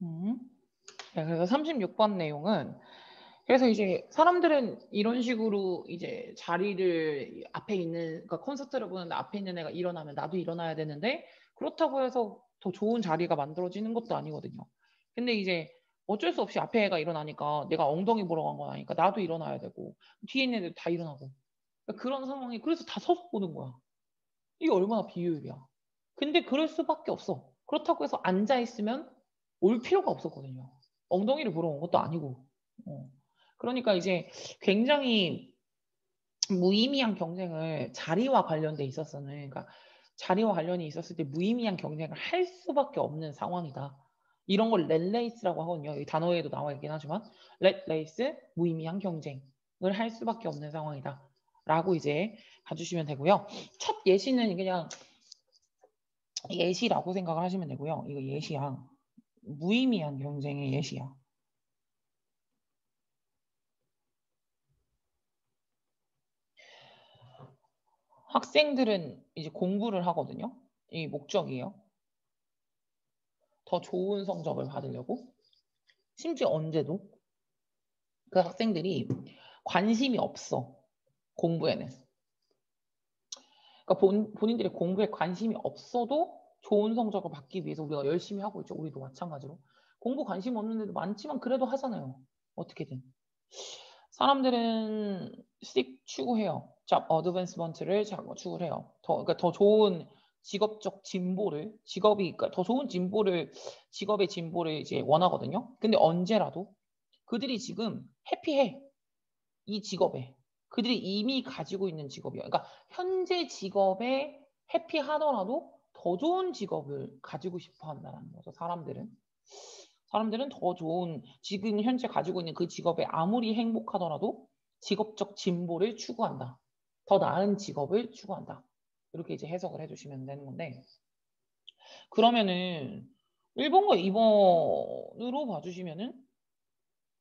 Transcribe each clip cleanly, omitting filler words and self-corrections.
네, 그래서 36번 내용은 그래서 이제 사람들은 이런 식으로 이제 자리를 앞에 있는 그러니까 콘서트를 보는데 앞에 있는 애가 일어나면 나도 일어나야 되는데 그렇다고 해서 더 좋은 자리가 만들어지는 것도 아니거든요. 근데 이제 어쩔 수 없이 앞에 애가 일어나니까 내가 엉덩이 보러 간 건 아니니까 나도 일어나야 되고 뒤에 있는 애들 다 일어나고 그러니까 그런 상황이 그래서 다 서서 보는 거야. 이게 얼마나 비효율이야. 근데 그럴 수밖에 없어. 그렇다고 해서 앉아 있으면 올 필요가 없었거든요. 엉덩이를 보러 온 것도 아니고. 그러니까 이제 굉장히 무의미한 경쟁을 자리와 관련돼 있어서는 그러니까 자리와 관련이 있었을 때 무의미한 경쟁을 할 수밖에 없는 상황이다. 이런 걸 렛레이스라고 하거든요. 이 단어에도 나와 있긴 하지만 렛레이스 무의미한 경쟁을 할 수밖에 없는 상황이다. 라고 이제 봐주시면 되고요. 첫 예시는 그냥 예시라고 생각을 하시면 되고요. 이거 예시야. 무의미한 경쟁의 예시야. 학생들은 이제 공부를 하거든요. 이 목적이에요. 더 좋은 성적을 받으려고. 심지어 언제도 그 학생들이 관심이 없어. 공부에는. 그러니까 본인들이 공부에 관심이 없어도 좋은 성적을 받기 위해서 우리가 열심히 하고 있죠. 우리도 마찬가지로. 공부 관심 없는 데도 많지만 그래도 하잖아요. 어떻게든. 사람들은 수익 추구해요. 잡 어드밴스먼트를 추구를 해요. 그러니까 더 좋은 직업적 진보를 그러니까 더 좋은 진보를 직업의 진보를 이제 원하거든요. 근데 언제라도 그들이 지금 해피해. 이 직업에. 그들이 이미 가지고 있는 직업이에요. 그러니까 현재 직업에 해피하더라도 더 좋은 직업을 가지고 싶어 한다는 거죠. 사람들은 더 좋은 지금 현재 가지고 있는 그 직업에 아무리 행복하더라도 직업적 진보를 추구한다. 더 나은 직업을 추구한다. 이렇게 이제 해석을 해주시면 되는 건데 그러면은 1번과 2번으로 봐주시면은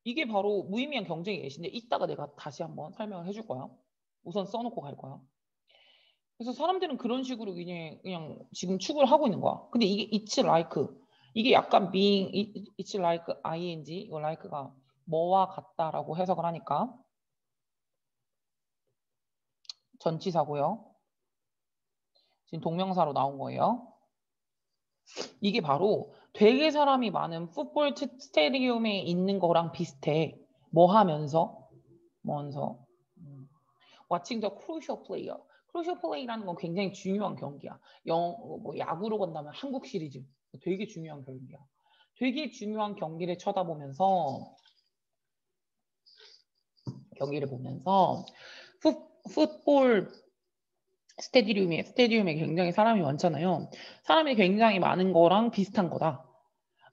이게 바로 무의미한 경쟁의 예시인데 이따가 내가 다시 한번 설명을 해줄 거야. 우선 써놓고 갈 거야. 그래서 사람들은 그런 식으로 그냥 지금 추구를 하고 있는 거야. 근데 이게 it's like 이게 약간 being it's like ing 이거 like가 뭐와 같다라고 해석을 하니까 전치사고요. 지금 동명사로 나온 거예요. 이게 바로 되게 사람이 많은 풋볼 스테디움에 있는 거랑 비슷해. 뭐 하면서 watching the crucial player. crucial play라는 건 굉장히 중요한 경기야. 뭐 야구로 간다면 한국 시리즈. 되게 중요한 경기야. 되게 중요한 경기를 쳐다보면서 경기를 보면서 풋볼 스테디움에 굉장히 사람이 많잖아요. 사람이 굉장히 많은 거랑 비슷한 거다.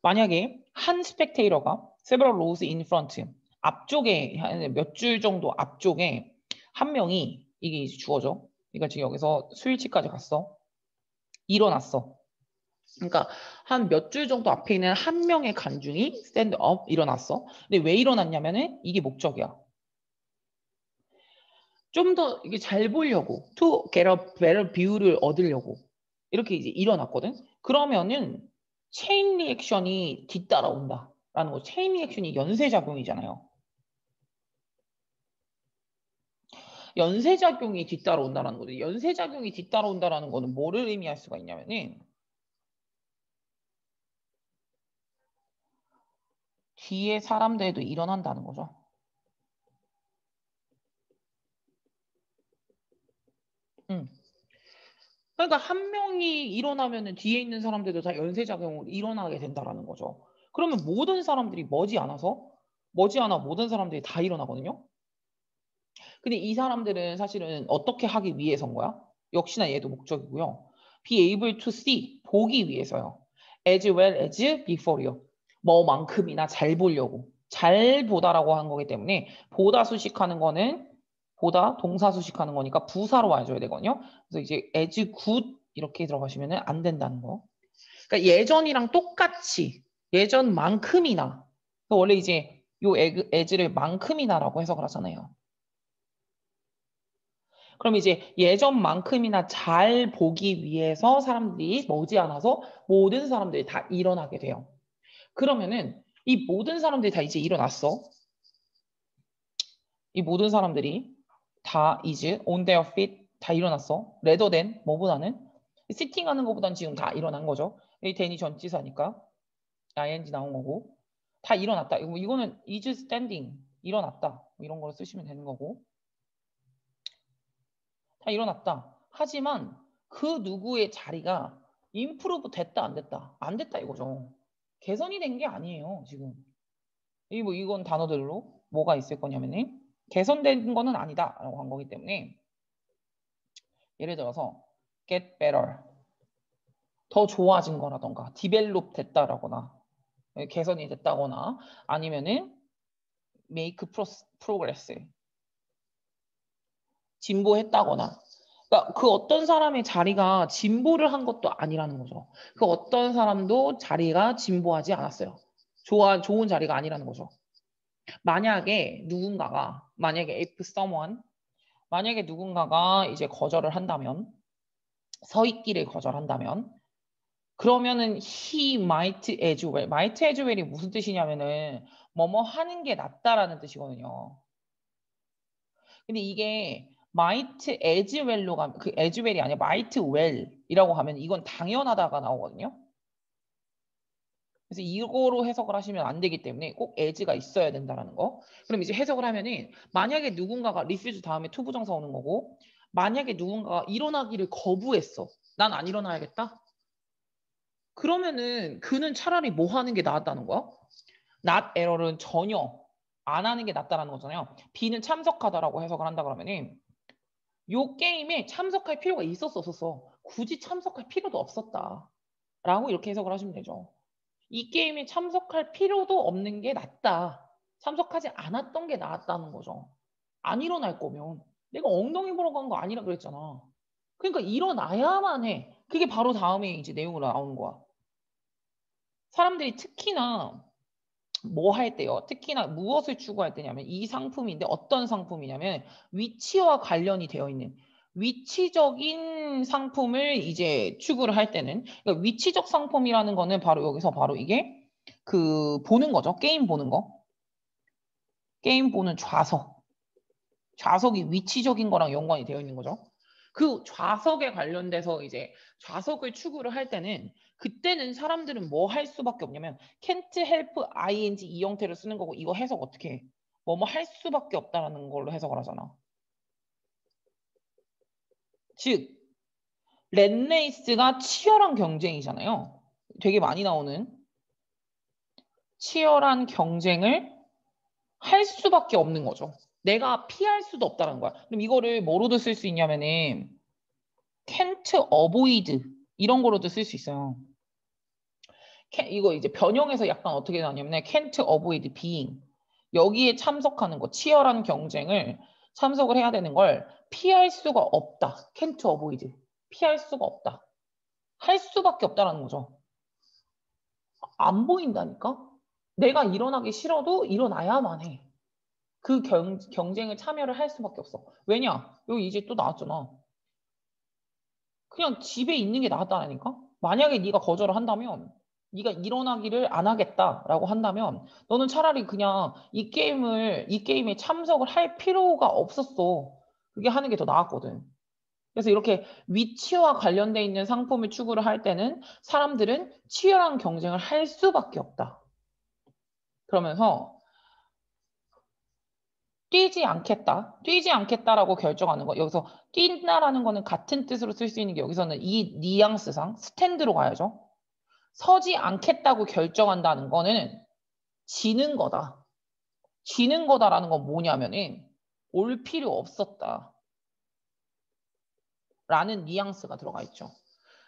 만약에 한 스펙테이터가 several rows in front 앞쪽에 몇 줄 정도 앞쪽에 한 명이 이게 이제 주어져. 그러니까 지금 여기서 스위치까지 갔어. 일어났어. 그러니까 한 몇 줄 정도 앞에 있는 한 명의 관중이 stand up 일어났어. 근데 왜 일어났냐면은 이게 목적이야. 좀 더 이게 잘 보려고 to get a better view를 얻으려고 이렇게 이제 일어났거든. 그러면은 체인 리액션이 뒤따라온다라는 거. 체인 리액션이 연쇄작용이잖아요. 연쇄작용이 뒤따라온다라는 거죠. 연쇄작용이 뒤따라온다라는 거는 뭐를 의미할 수가 있냐면은 뒤에 사람들도 일어난다는 거죠. 그러니까 한 명이 일어나면은 뒤에 있는 사람들도 다 연쇄작용으로 일어나게 된다라는 거죠. 그러면 모든 사람들이 머지않아 모든 사람들이 다 일어나거든요. 근데 이 사람들은 사실은 어떻게 하기 위해서인 거야? 역시나 얘도 목적이고요. Be able to see, 보기 위해서요. As well as before요. 뭐만큼이나 잘 보려고. 잘 보다라고 한 거기 때문에 보다 수식하는 거는 보다 동사 수식하는 거니까 부사로 와줘야 되거든요. 그래서 이제 as good 이렇게 들어가시면 안 된다는 거. 그러니까 예전이랑 똑같이 예전만큼이나 원래 이제 요 as를 만큼이나라고 해석을 하잖아요. 그럼 이제 예전만큼이나 잘 보기 위해서 사람들이 머지않아서 모든 사람들이 다 일어나게 돼요. 그러면은 이 모든 사람들이 다 이제 일어났어. 이 모든 사람들이 다 이제 on their feet 다 일어났어. rather than 뭐보다는 sitting 하는 것보다는 지금 다 일어난 거죠. 이 then이 전치사니까 ing 나온 거고 다 일어났다. 이거는 is standing 일어났다. 뭐 이런 걸 쓰시면 되는 거고 다 일어났다. 하지만 그 누구의 자리가 improve 됐다 안 됐다? 안 됐다 이거죠. 개선이 된 게 아니에요 지금. 이건 단어들로 뭐가 있을 거냐면은 개선된 거는 아니다라고 한 거기 때문에 예를 들어서 get better 더 좋아진 거라던가 develop 됐다라거나 개선이 됐다거나 아니면은 make progress 진보했다거나 그러니까 그 어떤 사람의 자리가 진보를 한 것도 아니라는 거죠. 그 어떤 사람도 자리가 진보하지 않았어요. 좋은 자리가 아니라는 거죠. 만약에 if someone 만약에 누군가가 이제 거절을 한다면 서 있기를 거절한다면 그러면은 he might as well might as well이 무슨 뜻이냐면은 뭐뭐 하는 게 낫다라는 뜻이거든요. 근데 이게 might as well로 가면 그 as well이 아니라 might well이라고 하면 이건 당연하다가 나오거든요. 그래서 이거로 해석을 하시면 안 되기 때문에 꼭 as가 있어야 된다라는 거. 그럼 이제 해석을 하면은 만약에 누군가가 refuse 다음에 to 부정사 오는 거고 만약에 누군가가 일어나기를 거부했어. 난 안 일어나야겠다. 그러면은 그는 차라리 뭐 하는 게 낫다는 거야? not error은 전혀 안 하는 게 낫다라는 거잖아요. B는 참석하다라고 해석을 한다 그러면은 요 게임에 참석할 필요가 있었어 없었어? 굳이 참석할 필요도 없었다. 라고 이렇게 해석을 하시면 되죠. 이 게임에 참석할 필요도 없는 게 낫다. 참석하지 않았던 게 나았다는 거죠. 안 일어날 거면 내가 엉덩이 보러 간 거 아니라 그랬잖아. 그러니까 일어나야만 해. 그게 바로 다음에 이제 내용으로 나오는 거야. 사람들이 특히나 뭐 할 때요? 특히나 무엇을 추구할 때냐면 이 상품인데 어떤 상품이냐면 위치와 관련이 되어 있는 위치적인 상품을 이제 추구를 할 때는 그러니까 위치적 상품이라는 거는 바로 여기서 바로 이게 그 보는 거죠. 게임 보는 거. 게임 보는 좌석. 좌석이 위치적인 거랑 연관이 되어 있는 거죠. 그 좌석에 관련돼서 이제 좌석을 추구를 할 때는 그때는 사람들은 뭐 할 수밖에 없냐면 can't help ing 이 형태를 쓰는 거고 이거 해석 어떻게 해? 뭐 할 수밖에 없다라는 걸로 해석을 하잖아. 즉 렛레이스가 치열한 경쟁이잖아요. 되게 많이 나오는 치열한 경쟁을 할 수밖에 없는 거죠. 내가 피할 수도 없다는 거야. 그럼 이거를 뭐로도 쓸 수 있냐면은 can't avoid 이런 거로도 쓸 수 있어요. 이거 이제 변형해서 약간 어떻게 나냐면 can't avoid being 여기에 참석하는 거 치열한 경쟁을 참석을 해야 되는 걸 피할 수가 없다. can't avoid 피할 수가 없다. 할 수밖에 없다라는 거죠. 안 보인다니까? 내가 일어나기 싫어도 일어나야만 해. 그 경쟁을 참여를 할 수밖에 없어. 왜냐? 여기 이제 또 나왔잖아. 그냥 집에 있는 게 낫다라니까? 만약에 네가 거절을 한다면 네가 일어나기를 안 하겠다라고 한다면 너는 차라리 그냥 이 게임에 참석을 할 필요가 없었어. 그게 하는 게 더 나았거든. 그래서 이렇게 위치와 관련돼 있는 상품을 추구를 할 때는 사람들은 치열한 경쟁을 할 수밖에 없다. 그러면서 뛰지 않겠다라고 결정하는 거. 여기서 뛴다라는 거는 같은 뜻으로 쓸 수 있는 게 여기서는 이 뉘앙스상 스탠드로 가야죠. 서지 않겠다고 결정한다는 거는 지는 거다. 지는 거다라는 건 뭐냐면은 올 필요 없었다. 라는 뉘앙스가 들어가 있죠.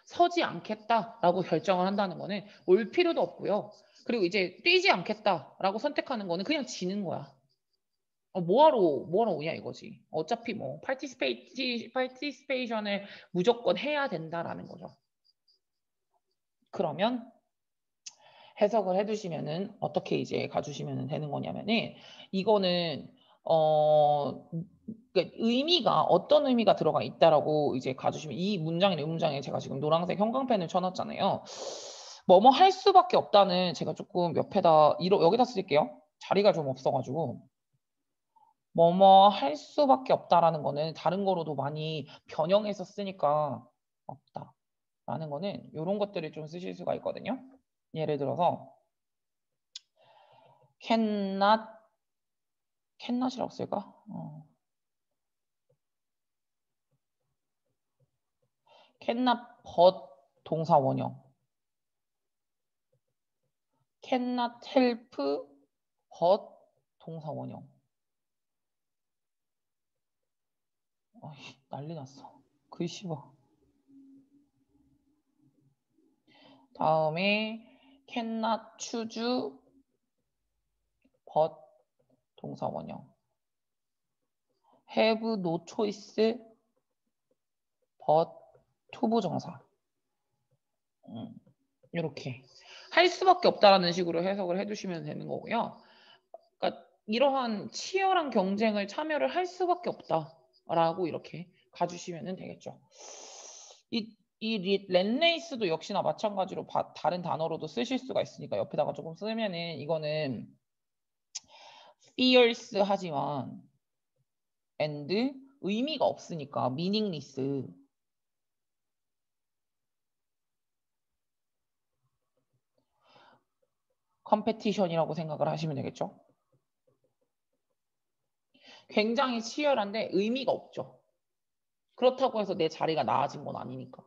서지 않겠다라고 결정을 한다는 거는 올 필요도 없고요. 그리고 이제 뛰지 않겠다라고 선택하는 거는 그냥 지는 거야. 뭐하러 오냐 이거지. 어차피 뭐 파티시페이션을 무조건 해야 된다라는 거죠. 그러면 해석을 해두시면은 어떻게 이제 가주시면 되는 거냐면은 이거는 그러니까 의미가 어떤 의미가 들어가 있다라고 이제 가주시면 이 문장에 제가 지금 노란색 형광펜을 쳐놨잖아요. 뭐뭐 할 수밖에 없다는 제가 조금 옆에다 여기다 쓸게요. 자리가 좀 없어가지고. 뭐뭐 할 수밖에 없다라는 거는 다른 거로도 많이 변형해서 쓰니까 없다라는 거는 이런 것들을 좀 쓰실 수가 있거든요. 예를 들어서 cannot이라고 쓸까? cannot but 동사 원형. cannot help but 동사 원형. 난리 났어. 글씨 봐. 다음에 cannot choose but 동사 원형. have no choice but 투부정사. 이렇게 할 수밖에 없다라는 식으로 해석을 해주시면 되는 거고요. 그러니까 이러한 치열한 경쟁을 참여를 할 수밖에 없다라고 이렇게 가주시면 되겠죠. 이 렌레이스도 역시나 마찬가지로 다른 단어로도 쓰실 수가 있으니까 옆에다가 조금 쓰면은 이거는 fierce 하지만 and 의미가 없으니까 meaningless. 컴페티션이라고 생각을 하시면 되겠죠. 굉장히 치열한데 의미가 없죠. 그렇다고 해서 내 자리가 나아진 건 아니니까.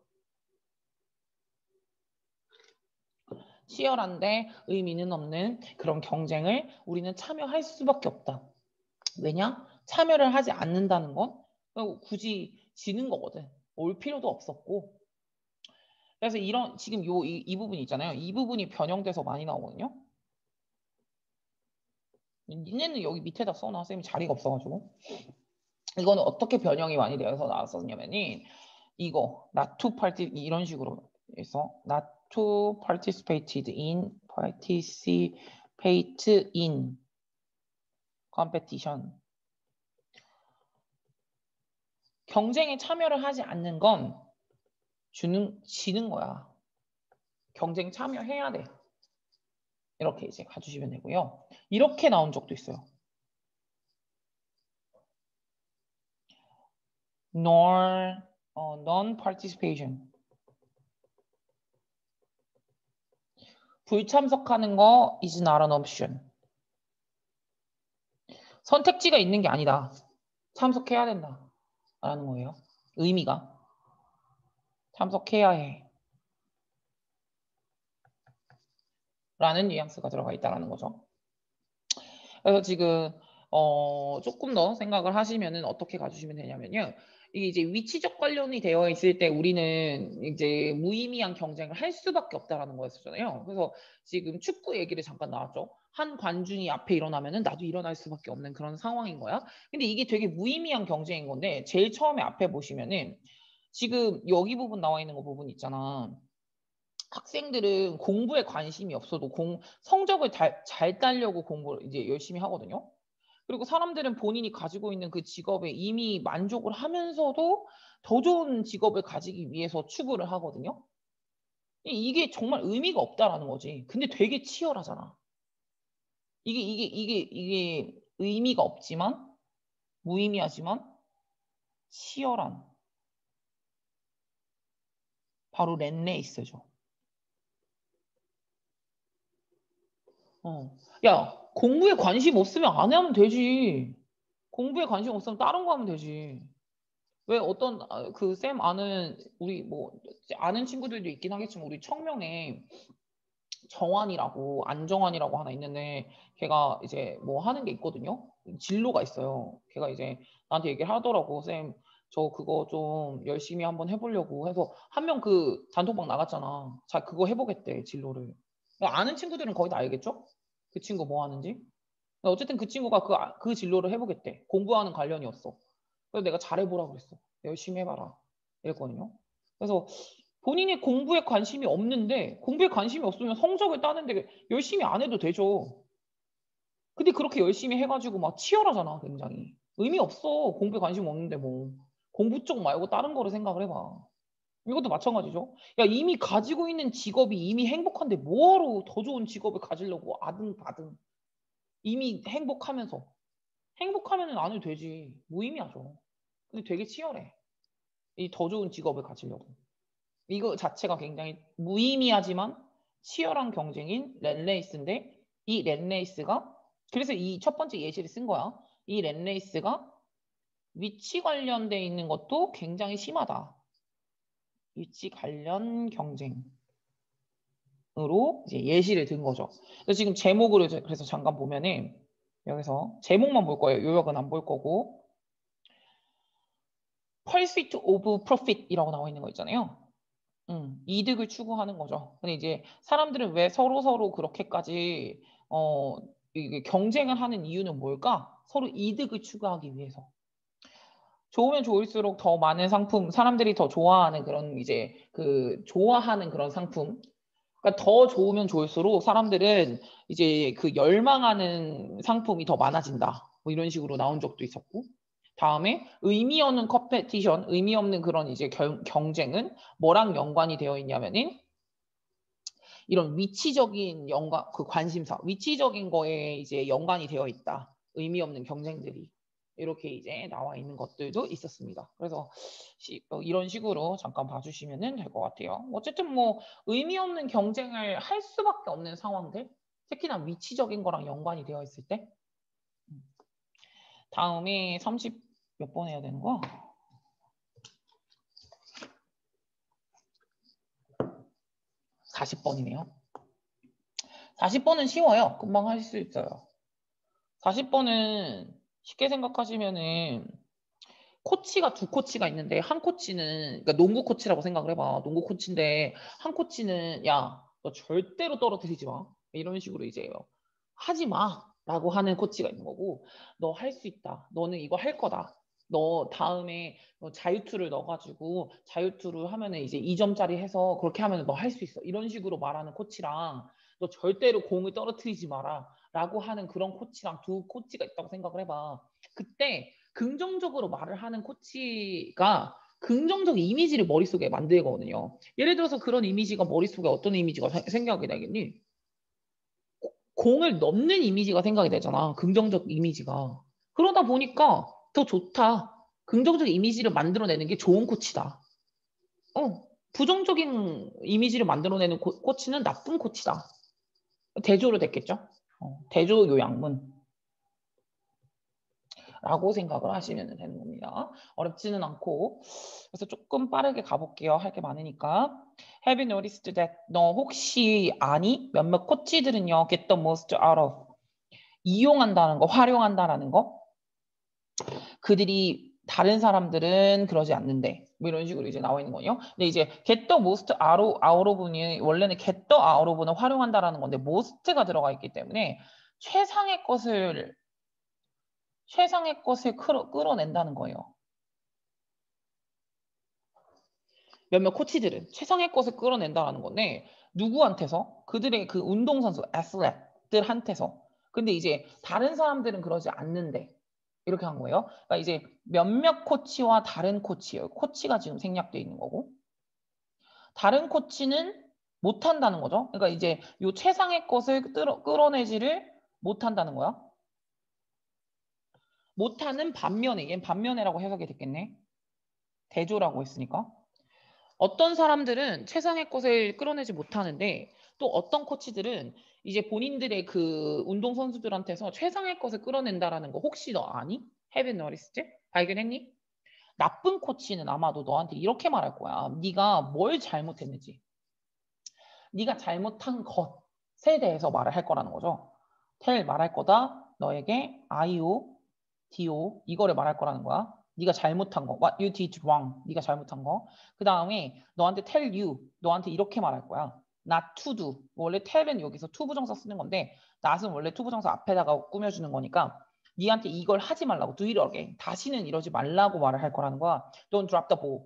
치열한데 의미는 없는 그런 경쟁을 우리는 참여할 수밖에 없다. 왜냐? 참여를 하지 않는다는 건 굳이 지는 거거든. 올 필요도 없었고. 그래서 지금 이 부분 있잖아요. 이 부분이 변형돼서 많이 나오거든요. 니네는 여기 밑에다 써놔. 쌤이 자리가 없어가지고. 이거는 어떻게 변형이 많이 되어서 나왔었냐면이 이거 not to participate 이런 식으로 해서 not to participate in competition. 경쟁에 참여를 하지 않는 건 지는 거야. 경쟁 참여해야 돼. 이렇게 이제 가주시면 되고요. 이렇게 나온 적도 있어요. non-participation. 불참석하는 거 is not an option. 선택지가 있는 게 아니다. 참석해야 된다. 라는 거예요. 의미가. 참석해야 해. 라는 뉘앙스가 들어가 있다는 거죠. 그래서 지금 조금 더 생각을 하시면은 어떻게 가주시면 되냐면요. 이게 이제 위치적 관련이 되어 있을 때 우리는 이제 무의미한 경쟁을 할 수밖에 없다라는 거였잖아요. 그래서 지금 축구 얘기를 잠깐 나왔죠. 한 관중이 앞에 일어나면은 나도 일어날 수밖에 없는 그런 상황인 거야. 근데 이게 되게 무의미한 경쟁인 건데 제일 처음에 앞에 보시면은 지금 여기 부분 나와 있는 거 부분 있잖아. 학생들은 공부에 관심이 없어도 성적을 잘 따려고 공부를 이제 열심히 하거든요. 그리고 사람들은 본인이 가지고 있는 그 직업에 이미 만족을 하면서도 더 좋은 직업을 가지기 위해서 추구를 하거든요. 이게 정말 의미가 없다라는 거지. 근데 되게 치열하잖아. 이게 의미가 없지만 무의미하지만 치열한 바로 렛레이스죠. 야, 공부에 관심 없으면 안 하면 되지. 공부에 관심 없으면 다른 거 하면 되지. 왜 어떤 그 쌤 아는 우리 뭐 아는 친구들도 있긴 하겠지만 우리 청명에 정환이라고 안정환이라고 하나 있는데 걔가 이제 뭐 하는 게 있거든요. 진로가 있어요. 걔가 이제 나한테 얘기를 하더라고. 쌤, 저 그거 좀 열심히 한번 해보려고 해서 한 명 그 단톡방 나갔잖아. 자, 그거 해보겠대, 진로를. 아는 친구들은 거의 다 알겠죠? 그 친구 뭐 하는지. 어쨌든 그 친구가 그 진로를 해보겠대. 공부하는 관련이었어. 그래서 내가 잘해보라 그랬어. 열심히 해봐라. 이랬거든요. 그래서 본인이 공부에 관심이 없는데 공부에 관심이 없으면 성적을 따는데 열심히 안 해도 되죠. 근데 그렇게 열심히 해가지고 막 치열하잖아, 굉장히. 의미 없어. 공부에 관심 없는데 뭐. 공부 쪽 말고 다른 거를 생각을 해봐. 이것도 마찬가지죠. 야, 이미 가지고 있는 직업이 이미 행복한데 뭐하러 더 좋은 직업을 가지려고 아등바등. 이미 행복하면서. 행복하면은 안 해도 되지. 무의미하죠. 근데 되게 치열해. 이 더 좋은 직업을 가지려고. 이거 자체가 굉장히 무의미하지만 치열한 경쟁인 렛레이스인데 이 렛레이스가 그래서 이 첫 번째 예시를 쓴 거야. 이 렛레이스가 위치 관련돼 있는 것도 굉장히 심하다. 위치 관련 경쟁으로 이제 예시를 든 거죠. 그래서 지금 제목으로 그래서 잠깐 보면은 여기서 제목만 볼 거예요. 요약은 안 볼 거고 Pursuit of Profit이라고 나와 있는 거 있잖아요. 이득을 추구하는 거죠. 근데 이제 사람들은 왜 서로 그렇게까지 이게 경쟁을 하는 이유는 뭘까? 서로 이득을 추구하기 위해서. 좋으면 좋을수록 더 많은 상품, 사람들이 더 좋아하는 그런 이제 그 좋아하는 그런 상품. 그러니까 더 좋으면 좋을수록 사람들은 이제 그 열망하는 상품이 더 많아진다. 뭐 이런 식으로 나온 적도 있었고. 다음에 의미 없는 컴페티션, 의미 없는 그런 이제 경쟁은 뭐랑 연관이 되어 있냐면은 이런 위치적인 연관, 그 관심사, 위치적인 거에 이제 연관이 되어 있다. 의미 없는 경쟁들이. 이렇게 이제 나와 있는 것들도 있었습니다. 그래서 이런 식으로 잠깐 봐주시면 될 것 같아요. 어쨌든 뭐 의미 없는 경쟁을 할 수밖에 없는 상황들, 특히나 위치적인 거랑 연관이 되어 있을 때. 다음에 30 몇 번 해야 되는 거야? 40번이네요. 40번은 쉬워요. 금방 하실 수 있어요. 40번은 쉽게 생각하시면은 코치가 두 코치가 있는데 한 코치는 그러니까 농구 코치라고 생각을 해봐. 농구 코치인데 한 코치는 야, 너 절대로 떨어뜨리지 마. 이런 식으로 이제 하지 마. 라고 하는 코치가 있는 거고 너 할 수 있다. 너는 이거 할 거다. 너 다음에 자유투를 넣어가지고 자유투를 하면은 이제 2점짜리 해서 그렇게 하면 너 할 수 있어. 이런 식으로 말하는 코치랑 너 절대로 공을 떨어뜨리지 마라. 라고 하는 그런 코치랑 두 코치가 있다고 생각을 해봐. 그때 긍정적으로 말을 하는 코치가 긍정적 이미지를 머릿속에 만들거든요. 예를 들어서 그런 이미지가 머릿속에 어떤 이미지가 생각이 나겠니? 공을 넘는 이미지가 생각이 되잖아. 긍정적 이미지가. 그러다 보니까 더 좋다. 긍정적 이미지를 만들어내는 게 좋은 코치다. 부정적인 이미지를 만들어내는 코치는 나쁜 코치다. 대조로 됐겠죠? 대조 요양문. 라고 생각을 하시면 되는 겁니다. 어렵지는 않고. 그래서 조금 빠르게 가볼게요. 할 게 많으니까. Have you noticed that? 너 혹시 아니? 몇몇 코치들은요. Get the most out of. 이용한다는 거, 활용한다라는 거. 그들이 다른 사람들은 그러지 않는데. 뭐 이런 식으로 이제 나와 있는 거예요. 근데 이제 get the most out of는 원래는 get the out of는 활용한다라는 건데 most가 들어가 있기 때문에 최상의 것을 끌어낸다는 거예요. 몇몇 코치들은 최상의 것을 끌어낸다는 건데 누구한테서? 그들의 그 운동선수, 애슬렛들한테서. 근데 이제 다른 사람들은 그러지 않는데 이렇게 한 거예요. 그러니까 이제 몇몇 코치와 다른 코치예요. 코치가 지금 생략되어 있는 거고 다른 코치는 못한다는 거죠. 그러니까 이제 이 최상의 것을 끌어내지를 못한다는 거야. 못하는 반면에, 얘는 반면에라고 해석이 됐겠네. 대조라고 했으니까. 어떤 사람들은 최상의 것을 끌어내지 못하는데 또 어떤 코치들은 이제 본인들의 그 운동 선수들한테서 최상의 것을 끌어낸다라는 거 혹시 너 아니? Have you noticed? 발견했니? 나쁜 코치는 아마도 너한테 이렇게 말할 거야. 네가 뭘 잘못했는지. 네가 잘못한 것에 대해서 말을 할 거라는 거죠. tell 말할 거다. 너에게 IO, DO 이거를 말할 거라는 거야. 네가 잘못한 거. What you did wrong. 네가 잘못한 거. 그 다음에 너한테 tell you. 너한테 이렇게 말할 거야. not to do. 원래 tell은 여기서 to 부정사 쓰는 건데 not은 원래 to 부정사 앞에다가 꾸며주는 거니까 니한테 이걸 하지 말라고. do it again. 다시는 이러지 말라고 말을 할 거라는 거야. Don't drop the ball.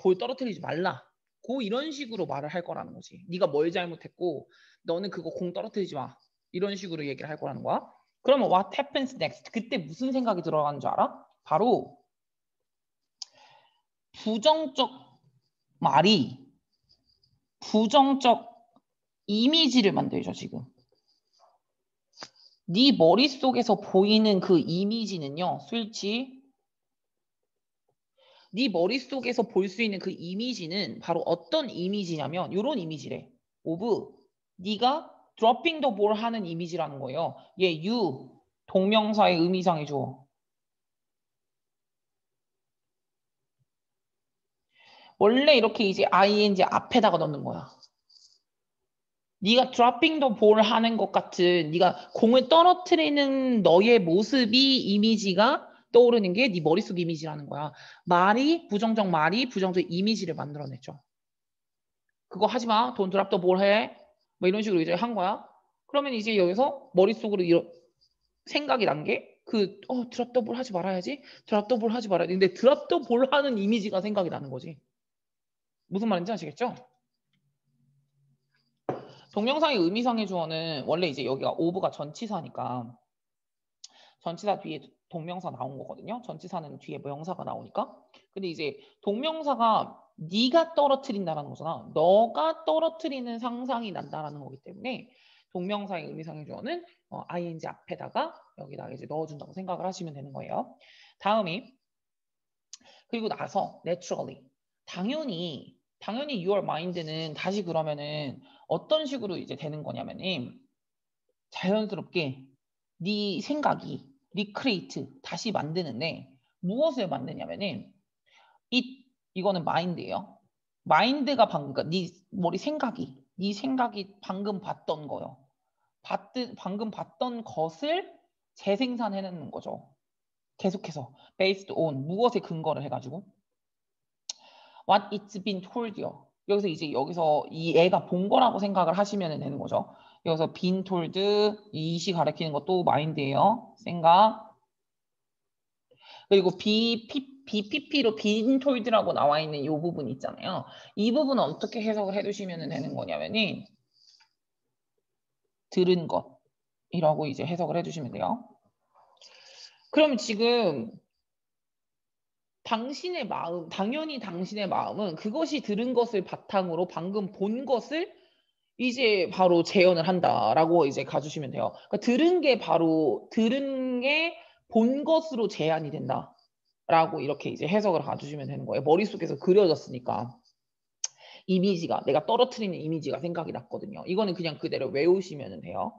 볼 떨어뜨리지 말라. 고 이런 식으로 말을 할 거라는 거지. 네가 뭘 잘못했고 너는 그거 공 떨어뜨리지 마. 이런 식으로 얘기를 할 거라는 거야. 그러면 what happens next? 그때 무슨 생각이 들어가는 줄 알아? 바로 부정적 말이 부정적 이미지를 만들죠, 지금. 네 머릿속에서 보이는 그 이미지는요, 술지. 네 머릿속에서 볼 수 있는 그 이미지는 바로 어떤 이미지냐면 이런 이미지래. 오브 네가 dropping the ball 하는 이미지라는 거예요. 얘 you 동명사의 의미상의 주어. 원래 이렇게 이제 ing 앞에다가 넣는 거야. 네가 dropping the ball 하는 것 같은 네가 공을 떨어뜨리는 너의 모습이 이미지가 떠오르는 게 네 머릿속 이미지라는 거야. 말이 부정적 말이 부정적 이미지를 만들어내죠. 그거 하지 마. 돈 드랍도 뭘 해? 뭐 이런 식으로 이제 한 거야. 그러면 이제 여기서 머릿속으로 이런 생각이 난 게 드랍 더볼 하지 말아야지. 드랍 더볼 하지 말아야지. 근데 드랍 더볼 하는 이미지가 생각이 나는 거지. 무슨 말인지 아시겠죠? 동명사의 의미상의 주어는 원래 이제 여기가 오브가 전치사니까 전치사 뒤에 동명사 나온 거거든요. 전치사는 뒤에 명사가 나오니까. 근데 이제 동명사가 네가 떨어뜨린다라는 거잖아. 너가 떨어뜨리는 상상이 난다라는 거기 때문에 동명사의 의미상의 주어는 ing 앞에다가 여기다가 이제 넣어준다고 생각을 하시면 되는 거예요. 다음이 그리고 나서 naturally 당연히 your mind는 다시 그러면은 어떤 식으로 이제 되는 거냐면은 자연스럽게 네 생각이 recreate 다시 만드는데 무엇을 만드냐면은 이거는 마인드예요. 마인드가 방금 그러니까 네 머리 네 생각이 방금 봤던 거요. 방금 봤던 것을 재생산해내는 거죠. 계속해서 based on 무엇에 근거를 해가지고 what it's been told you. 여기서 이제 여기서 이 애가 본 거라고 생각을 하시면 되는 거죠. 여기서 been told 이시 가리키는 것도 마인드예요. 생각. 그리고 BPP로 been told라고 나와 있는 이 부분 있잖아요. 이 부분은 어떻게 해석을 해두시면 되는 거냐면은 들은 것이라고 이제 해석을 해주시면 돼요. 그럼 지금 당신의 마음, 당연히 당신의 마음은 그것이 들은 것을 바탕으로 방금 본 것을 이제 바로 재현을 한다라고 이제 가주시면 돼요. 그러니까 들은 게 본 것으로 제한이 된다라고 이렇게 이제 해석을 가주시면 되는 거예요. 머릿속에서 그려졌으니까. 이미지가 내가 떨어뜨리는 이미지가 생각이 났거든요. 이거는 그냥 그대로 외우시면 돼요.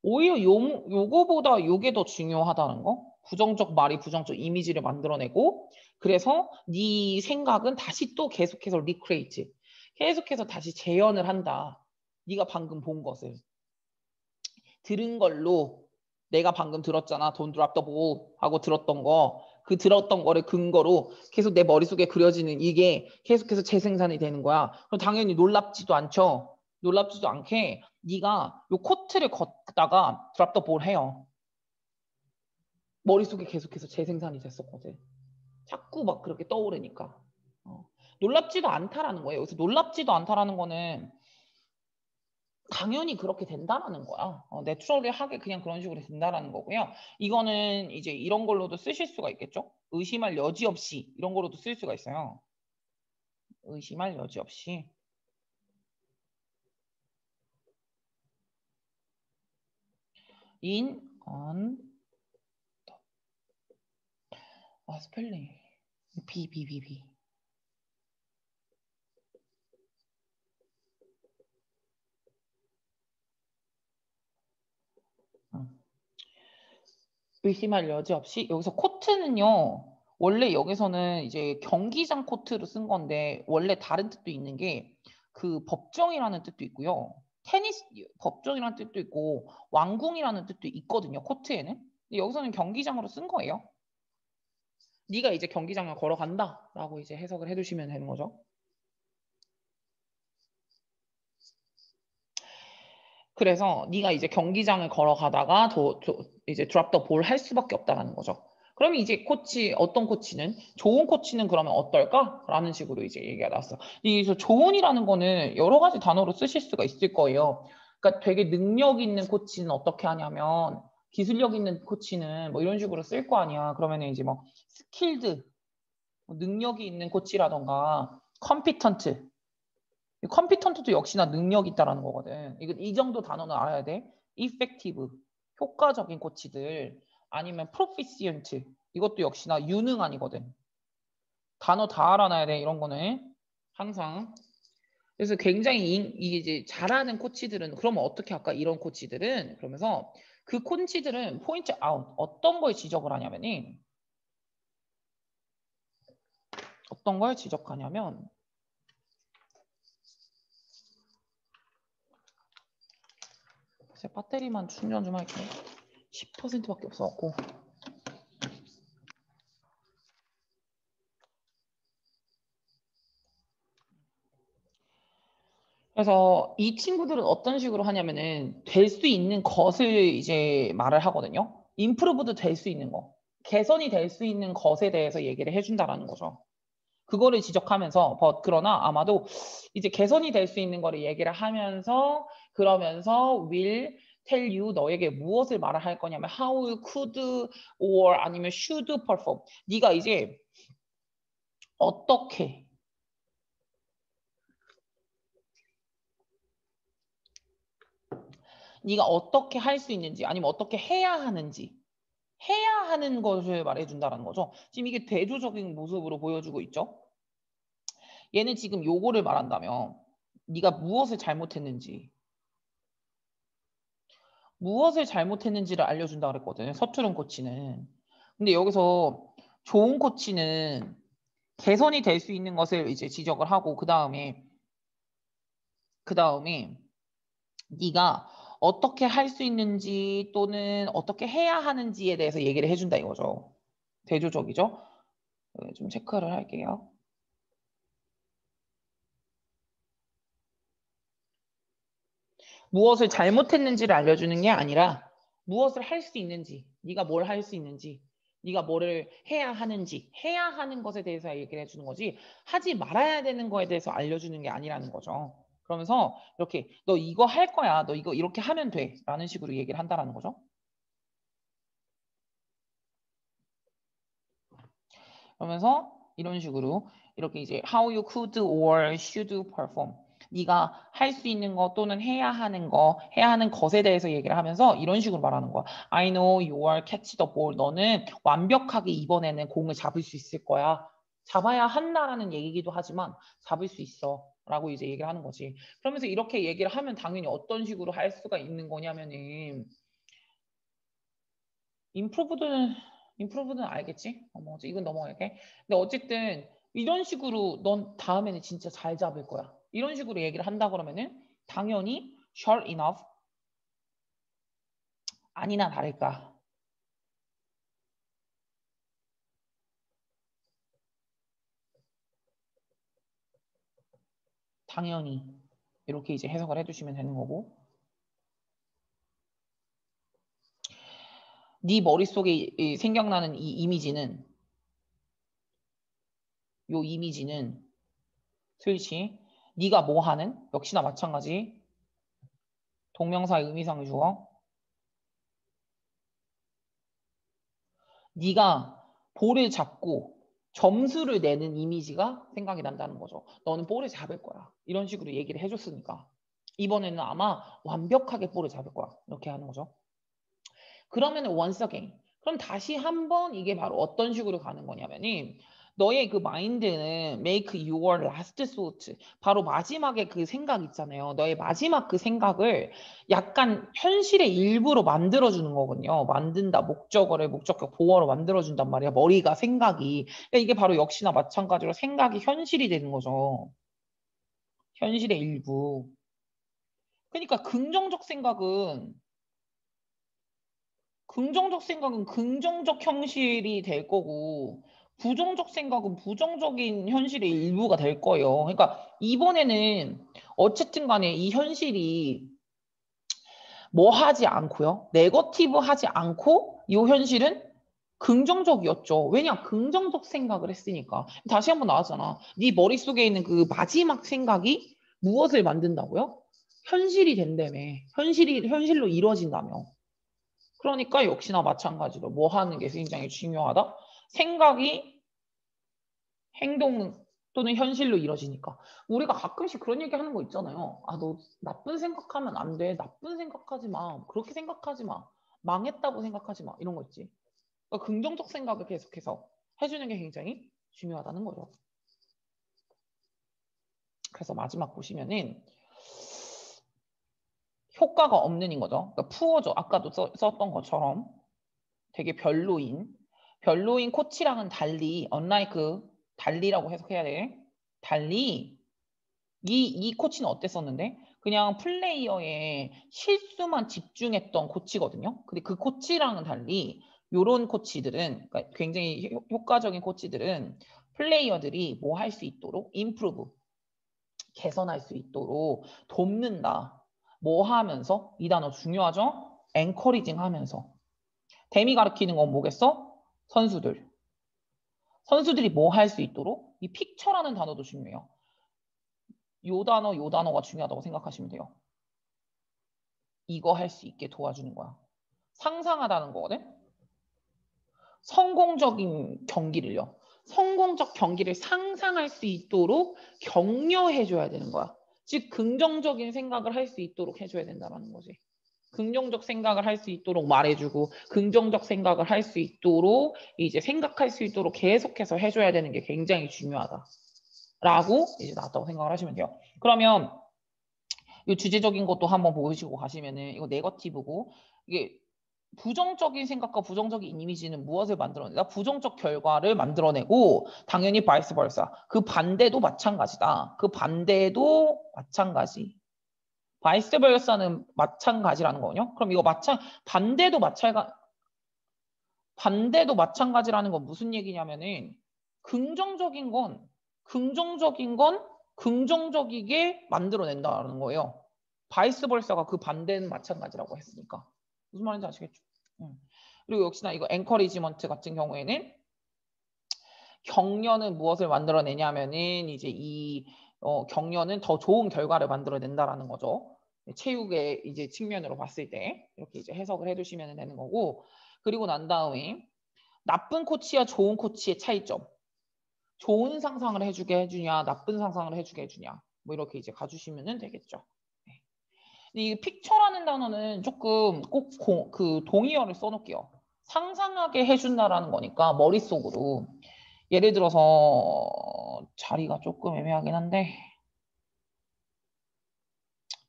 오히려 요거보다 요게 더 중요하다는 거. 부정적 말이 부정적 이미지를 만들어내고 그래서 네 생각은 다시 또 계속해서 리크레이트 계속해서 다시 재현을 한다. 네가 방금 본 것을 들은 걸로 내가 방금 들었잖아. Don't drop the ball 하고 들었던 거. 그 들었던 거를 근거로 계속 내 머릿속에 그려지는 이게 계속해서 재생산이 되는 거야. 그럼 당연히 놀랍지도 않죠. 놀랍지도 않게 네가 요 코트를 걷다가 drop the ball 해요. 머릿속에 계속해서 재생산이 됐었거든. 자꾸 막 그렇게 떠오르니까. 놀랍지도 않다라는 거예요. 여기서 놀랍지도 않다라는 거는 당연히 그렇게 된다라는 거야. 내추럴리 하게 그냥 그런 식으로 된다라는 거고요. 이거는 이제 이런 걸로도 쓰실 수가 있겠죠. 의심할 여지 없이 이런 걸로도 쓸 수가 있어요. 의심할 여지 없이. in, on, 스펠링. B. 의심할 여지 없이 여기서 코트는요. 원래 여기서는 이제 경기장 코트로 쓴 건데 원래 다른 뜻도 있는 게 그 법정이라는 뜻도 있고요. 테니스 법정이라는 뜻도 있고 왕궁이라는 뜻도 있거든요. 코트에는. 근데 여기서는 경기장으로 쓴 거예요. 네가 이제 경기장을 걸어간다라고 이제 해석을 해두시면 되는 거죠. 그래서 네가 이제 경기장을 걸어가다가 이제 드랍 더 볼 할 수밖에 없다라는 거죠. 그러면 이제 어떤 코치는 좋은 코치는 그러면 어떨까라는 식으로 이제 얘기가 나왔어. 여기서 좋은이라는 거는 여러 가지 단어로 쓰실 수가 있을 거예요. 그러니까 되게 능력 있는 코치는 어떻게 하냐면 기술력 있는 코치는 뭐 이런 식으로 쓸 거 아니야. 그러면 이제 뭐 스킬드 능력이 있는 코치라던가 competent. combetent도 역시나 능력이 있다라는 거거든. 이 정도 단어는 알아야 돼. effective. 효과적인 코치들. 아니면 proficient. 이것도 역시나 유능한이거든. 단어 다 알아놔야 돼. 이런 거는. 항상. 그래서 굉장히 이게 이제 잘하는 코치들은 그러면 어떻게 할까? 이런 코치들은 그러면서 그 코치들은 포인트 아웃 어떤 걸 지적을 하냐면은 어떤 걸 지적하냐면 제 배터리만 충전 좀 할게요. 10%밖에 없어갖고. 그래서 이 친구들은 어떤 식으로 하냐면은 될 수 있는 것을 이제 말을 하거든요. 임프루브도 될 수 있는 거. 개선이 될 수 있는 것에 대해서 얘기를 해준다라는 거죠. 그거를 지적하면서 그러나 아마도 이제 개선이 될 수 있는 거를 얘기를 하면서 그러면서 will tell you 너에게 무엇을 말을 할 거냐면 how could or 아니면 should perform. 네가 이제 어떻게 네가 어떻게 할 수 있는지 아니면 어떻게 해야 하는지 해야 하는 것을 말해준다는 거죠. 지금 이게 대조적인 모습으로 보여주고 있죠. 얘는 지금 요거를 말한다면 네가 무엇을 잘못했는지 무엇을 잘못했는지를 알려준다 그랬거든. 서투른 코치는. 근데 여기서 좋은 코치는 개선이 될 수 있는 것을 이제 지적을 하고 그 다음에 네가 어떻게 할 수 있는지 또는 어떻게 해야 하는지에 대해서 얘기를 해준다 이거죠. 대조적이죠. 좀 체크를 할게요. 무엇을 잘못했는지를 알려주는 게 아니라 무엇을 할 수 있는지, 네가 뭘 할 수 있는지, 네가 뭐를 해야 하는지, 해야 하는 것에 대해서 얘기를 해주는 거지 하지 말아야 되는 거에 대해서 알려주는 게 아니라는 거죠. 그러면서 이렇게 너 이거 할 거야, 너 이거 이렇게 하면 돼 라는 식으로 얘기를 한다라는 거죠. 그러면서 이런 식으로 이렇게 이제 how you could or should perform 네가 할 수 있는 거 또는 해야 하는 것에 대해서 얘기를 하면서 이런 식으로 말하는 거야. I know you will catch the ball. 너는 완벽하게 이번에는 공을 잡을 수 있을 거야. 잡아야 한다라는 얘기기도 하지만 잡을 수 있어. 라고 이제 얘기를 하는 거지. 그러면서 이렇게 얘기를 하면 당연히 어떤 식으로 할 수가 있는 거냐면은 임프로브는 알겠지? 뭐지? 이건 넘어갈게. 근데 어쨌든 이런 식으로 넌 다음에는 진짜 잘 잡을 거야. 이런 식으로 얘기를 한다 그러면은 당연히 sure enough 아니나 다를까. 당연히 이렇게 이제 해석을 해주시면 되는 거고. 네 머릿속에 생각나는 이 이미지는 요 이미지는 스위치 네가 뭐 하는 역시나 마찬가지 동명사의 의미상의 주어 네가 볼을 잡고 점수를 내는 이미지가 생각이 난다는 거죠. 너는 볼을 잡을 거야. 이런 식으로 얘기를 해줬으니까. 이번에는 아마 완벽하게 볼을 잡을 거야. 이렇게 하는 거죠. 그러면 once again. 그럼 다시 한번 이게 바로 어떤 식으로 가는 거냐면이 너의 그 마인드는 make your last thought. 바로 마지막에 그 생각 있잖아요. 너의 마지막 그 생각을 약간 현실의 일부로 만들어주는 거거든요. 만든다. 목적어를 목적격 보어로 만들어준단 말이야. 머리가 생각이. 그러니까 이게 바로 역시나 마찬가지로 생각이 현실이 되는 거죠. 현실의 일부. 그러니까 긍정적 생각은 긍정적 현실이 될 거고 부정적 생각은 부정적인 현실의 일부가 될 거예요. 그러니까 이번에는 어쨌든 간에 이 현실이 뭐 하지 않고요. 네거티브 하지 않고 이 현실은 긍정적이었죠. 왜냐? 긍정적 생각을 했으니까. 다시 한번 나왔잖아. 네 머릿속에 있는 그 마지막 생각이 무엇을 만든다고요? 현실이 된다며. 현실로 이루어진다며. 그러니까 역시나 마찬가지로 뭐 하는 게 굉장히 중요하다. 생각이 행동 또는 현실로 이뤄지니까. 우리가 가끔씩 그런 얘기 하는 거 있잖아요. 아, 너 나쁜 생각하면 안 돼. 나쁜 생각하지 마. 그렇게 생각하지 마. 망했다고 생각하지 마. 이런 거 있지. 그러니까 긍정적 생각을 계속해서 해주는 게 굉장히 중요하다는 거죠. 그래서 마지막 보시면은 효과가 없는인 거죠. 그러니까 푸어죠. 아까도 썼던 것처럼 되게 별로인 코치랑은 달리 unlike 달리라고 해석해야 돼. 달리 이 코치는 어땠었는데? 그냥 플레이어의 실수만 집중했던 코치거든요. 근데 그 코치랑은 달리 요런 코치들은 그러니까 굉장히 효과적인 코치들은 플레이어들이 뭐 할 수 있도록 improve 개선할 수 있도록 돕는다. 뭐 하면서? 이 단어 중요하죠? encouraging 하면서. 댐이 가리키는 건 뭐겠어? 선수들. 선수들이 뭐 할 수 있도록? 이 픽처라는 단어도 중요해요. 요 단어가 중요하다고 생각하시면 돼요. 이거 할 수 있게 도와주는 거야. 상상하다는 거거든? 성공적인 경기를요. 성공적 경기를 상상할 수 있도록 격려해줘야 되는 거야. 즉 긍정적인 생각을 할 수 있도록 해줘야 된다는 거지. 긍정적 생각을 할 수 있도록 말해주고 긍정적 생각을 할 수 있도록 이제 생각할 수 있도록 계속해서 해줘야 되는 게 굉장히 중요하다. 라고 이제 나왔다고 생각을 하시면 돼요. 그러면 이 주제적인 것도 한번 보시고 가시면은 이거 네거티브고 이게 부정적인 생각과 부정적인 이미지는 무엇을 만들어낸다? 부정적 결과를 만들어내고 당연히 바이스 벌사 그 반대도 마찬가지다. 그 반대도 마찬가지. 바이스 벌사는 마찬가지라는 거군요. 그럼 이거 반대도 마찬가지라는 건 무슨 얘기냐면은 긍정적인 건 긍정적이게 만들어낸다는 거예요. 바이스 벌사가 그 반대는 마찬가지라고 했으니까. 무슨 말인지 아시겠죠? 그리고 역시나 이거 엔커리지먼트 같은 경우에는 격려는 무엇을 만들어내냐면은 이제 이 격려는 더 좋은 결과를 만들어낸다라는 거죠. 체육의 이제 측면으로 봤을 때 이렇게 이제 해석을 해두시면 되는 거고 그리고 난 다음에 나쁜 코치와 좋은 코치의 차이점. 좋은 상상을 해주게 해주냐, 나쁜 상상을 해주게 해주냐. 뭐 이렇게 이제 가주시면 되겠죠. 네. 이 픽처라는 단어는 조금 꼭 그 동의어를 써놓을게요. 상상하게 해준다라는 거니까 머릿속으로 예를 들어서 자리가 조금 애매하긴 한데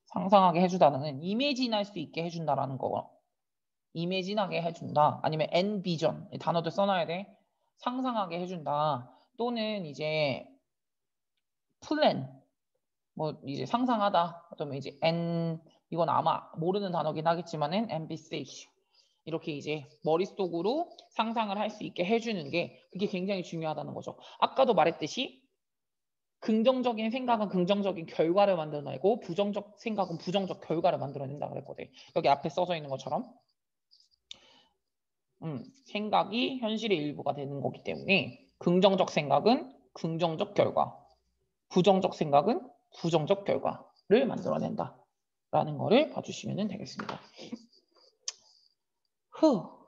상상하게 해주다는 이미진할 수 있게 해준다라는 거. 이미진하게 해준다. 아니면 envision 이 단어도 써놔야 돼. 상상하게 해준다. 또는 이제 플랜 뭐 이제 상상하다. 그러면 이제 이건 아마 모르는 단어긴 하겠지만은 envisage 이렇게 이제 머릿속으로 상상을 할 수 있게 해주는 게 그게 굉장히 중요하다는 거죠. 아까도 말했듯이 긍정적인 생각은 긍정적인 결과를 만들어내고 부정적 생각은 부정적 결과를 만들어낸다 그랬거든. 여기 앞에 써져 있는 것처럼 생각이 현실의 일부가 되는 거기 때문에 긍정적 생각은 긍정적 결과, 부정적 생각은 부정적 결과를 만들어낸다라는 거를 봐주시면 되겠습니다. 후.